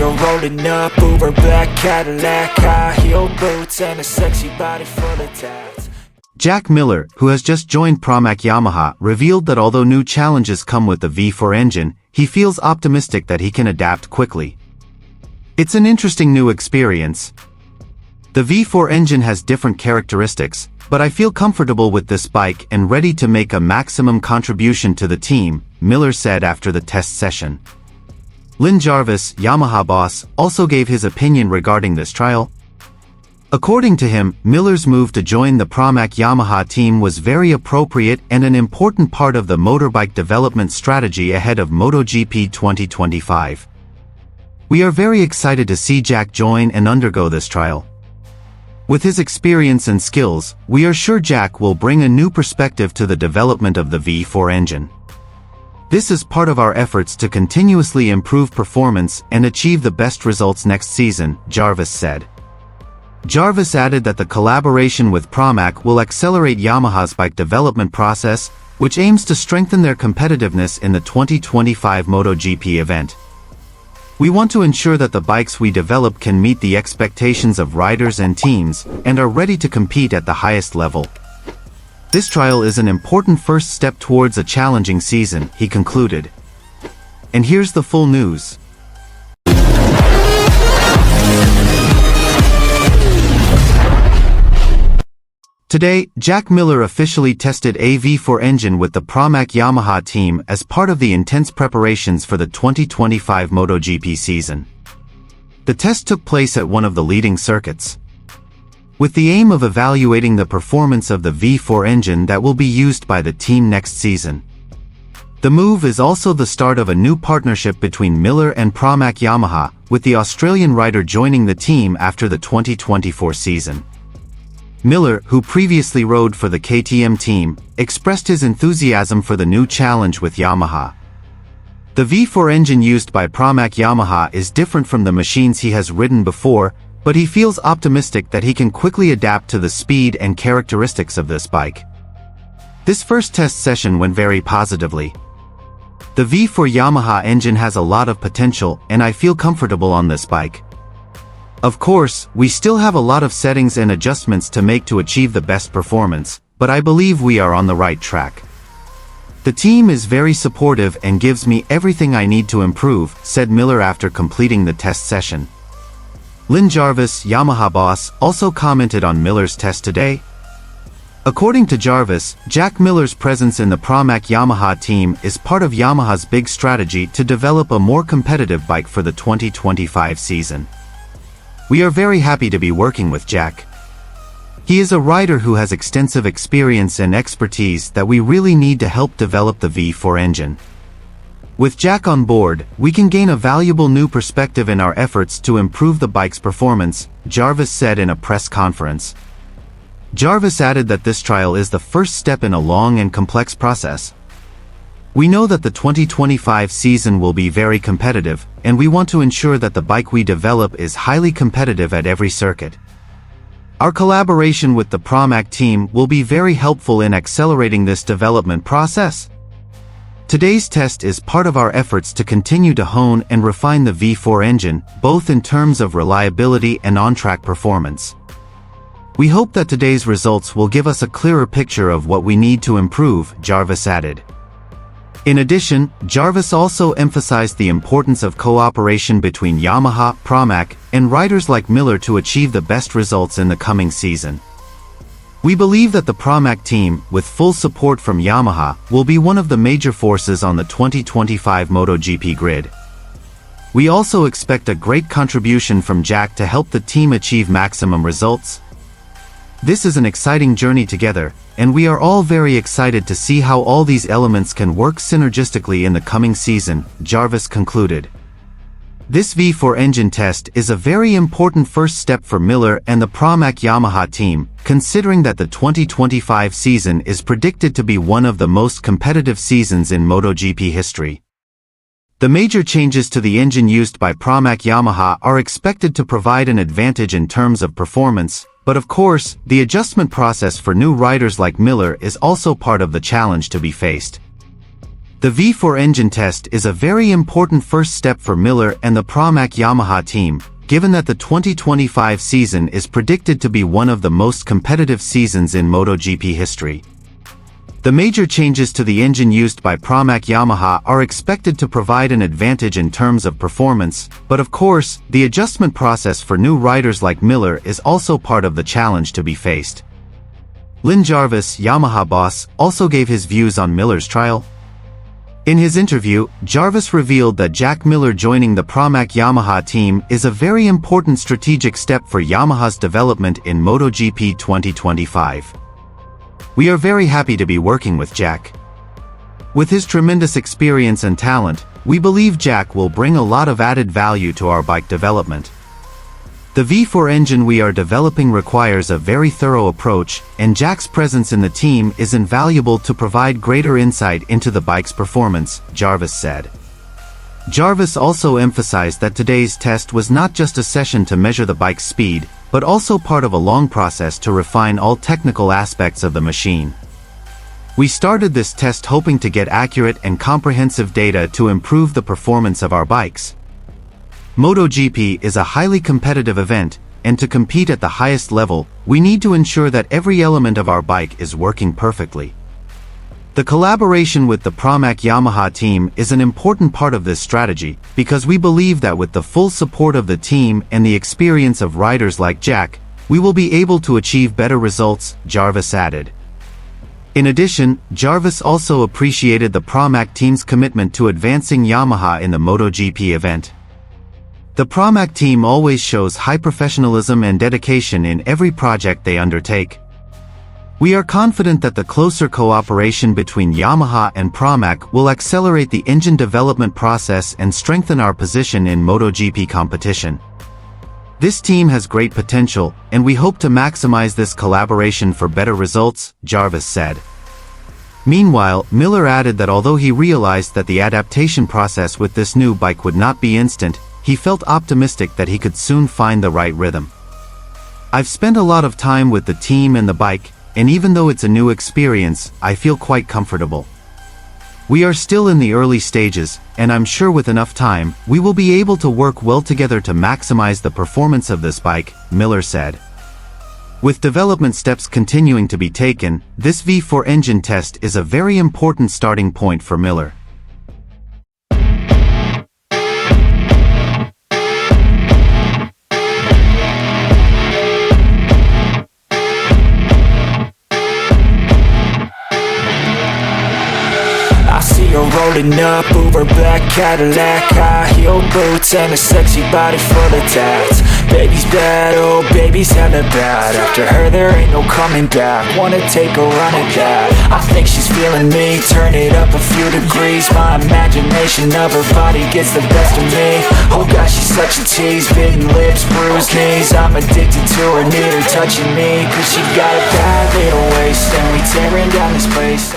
You're rolling up, Uber black Cadillac, high heel boots, and a sexy body full of tats. Jack Miller, who has just joined Pramac Yamaha, revealed that although new challenges come with the V4 engine, he feels optimistic that he can adapt quickly. It's an interesting new experience. The V4 engine has different characteristics, but I feel comfortable with this bike and ready to make a maximum contribution to the team, Miller said after the test session. Jarvis, Yamaha boss, also gave his opinion regarding this trial. According to him, Miller's move to join the Pramac Yamaha team was very appropriate and an important part of the motorbike development strategy ahead of MotoGP 2025. We are very excited to see Jack join and undergo this trial. With his experience and skills, we are sure Jack will bring a new perspective to the development of the V4 engine. This is part of our efforts to continuously improve performance and achieve the best results next season, Jarvis said. Jarvis added that the collaboration with Pramac will accelerate Yamaha's bike development process, which aims to strengthen their competitiveness in the 2025 MotoGP event. We want to ensure that the bikes we develop can meet the expectations of riders and teams, and are ready to compete at the highest level. This trial is an important first step towards a challenging season, he concluded. And here's the full news. Today, Jack Miller officially tested a V4 engine with the Pramac Yamaha team as part of the intense preparations for the 2025 MotoGP season. The test took place at one of the leading circuits, with the aim of evaluating the performance of the V4 engine that will be used by the team next season. The move is also the start of a new partnership between Miller and Pramac Yamaha, with the Australian rider joining the team after the 2024 season. Miller, who previously rode for the KTM team, expressed his enthusiasm for the new challenge with Yamaha. The V4 engine used by Pramac Yamaha is different from the machines he has ridden before, but he feels optimistic that he can quickly adapt to the speed and characteristics of this bike. This first test session went very positively. The V4 Yamaha engine has a lot of potential, and I feel comfortable on this bike. Of course, we still have a lot of settings and adjustments to make to achieve the best performance, but I believe we are on the right track. The team is very supportive and gives me everything I need to improve, said Miller after completing the test session. Jarvis, Yamaha boss, also commented on Miller's test today. According to Jarvis, Jack Miller's presence in the Pramac Yamaha team is part of Yamaha's big strategy to develop a more competitive bike for the 2025 season. We are very happy to be working with Jack. He is a rider who has extensive experience and expertise that we really need to help develop the V4 engine. With Jack on board, we can gain a valuable new perspective in our efforts to improve the bike's performance, Jarvis said in a press conference. Jarvis added that this trial is the first step in a long and complex process. We know that the 2025 season will be very competitive, and we want to ensure that the bike we develop is highly competitive at every circuit. Our collaboration with the Pramac team will be very helpful in accelerating this development process. Today's test is part of our efforts to continue to hone and refine the V4 engine, both in terms of reliability and on-track performance. We hope that today's results will give us a clearer picture of what we need to improve, Jarvis added. In addition, Jarvis also emphasized the importance of cooperation between Yamaha, Pramac, and riders like Miller to achieve the best results in the coming season. We believe that the Pramac team, with full support from Yamaha, will be one of the major forces on the 2025 MotoGP grid. We also expect a great contribution from Jack to help the team achieve maximum results. This is an exciting journey together, and we are all very excited to see how all these elements can work synergistically in the coming season, Jarvis concluded. This V4 engine test is a very important first step for Miller and the Pramac Yamaha team, considering that the 2025 season is predicted to be one of the most competitive seasons in MotoGP history. The major changes to the engine used by Pramac Yamaha are expected to provide an advantage in terms of performance, but of course, the adjustment process for new riders like Miller is also part of the challenge to be faced. The V4 engine test is a very important first step for Miller and the Pramac Yamaha team, given that the 2025 season is predicted to be one of the most competitive seasons in MotoGP history. The major changes to the engine used by Pramac Yamaha are expected to provide an advantage in terms of performance, but of course, the adjustment process for new riders like Miller is also part of the challenge to be faced. Jarvis, Yamaha boss, also gave his views on Miller's trial. In his interview, Jarvis revealed that Jack Miller joining the Pramac Yamaha team is a very important strategic step for Yamaha's development in MotoGP 2025. We are very happy to be working with Jack. With his tremendous experience and talent, we believe Jack will bring a lot of added value to our bike development. The V4 engine we are developing requires a very thorough approach, and Jack's presence in the team is invaluable to provide greater insight into the bike's performance, Jarvis said. Jarvis also emphasized that today's test was not just a session to measure the bike's speed, but also part of a long process to refine all technical aspects of the machine. We started this test hoping to get accurate and comprehensive data to improve the performance of our bikes. MotoGP is a highly competitive event, and to compete at the highest level, we need to ensure that every element of our bike is working perfectly. The collaboration with the Pramac Yamaha team is an important part of this strategy, because we believe that with the full support of the team and the experience of riders like Jack, we will be able to achieve better results, Jarvis added. In addition, Jarvis also appreciated the Pramac team's commitment to advancing Yamaha in the MotoGP event. The Pramac team always shows high professionalism and dedication in every project they undertake. We are confident that the closer cooperation between Yamaha and Pramac will accelerate the engine development process and strengthen our position in MotoGP competition. This team has great potential, and we hope to maximize this collaboration for better results, Jarvis said. Meanwhile, Miller added that although he realized that the adaptation process with this new bike would not be instant, he felt optimistic that he could soon find the right rhythm. I've spent a lot of time with the team and the bike, and even though it's a new experience, I feel quite comfortable. We are still in the early stages, and I'm sure with enough time, we will be able to work well together to maximize the performance of this bike, Miller said. With development steps continuing to be taken, this V4 engine test is a very important starting point for Miller. You're rolling up, Uber black Cadillac, high heel boots and a sexy body full of tats. Baby's bad, oh baby's hella bad. After her there ain't no coming back. Wanna take a run at that. I think she's feeling me, turn it up a few degrees. My imagination of her body gets the best of me. Oh gosh, she's such a tease, bitten lips, bruised knees. I'm addicted to her, need her touching me, cause she got a bad little waist, and we tearing down this place.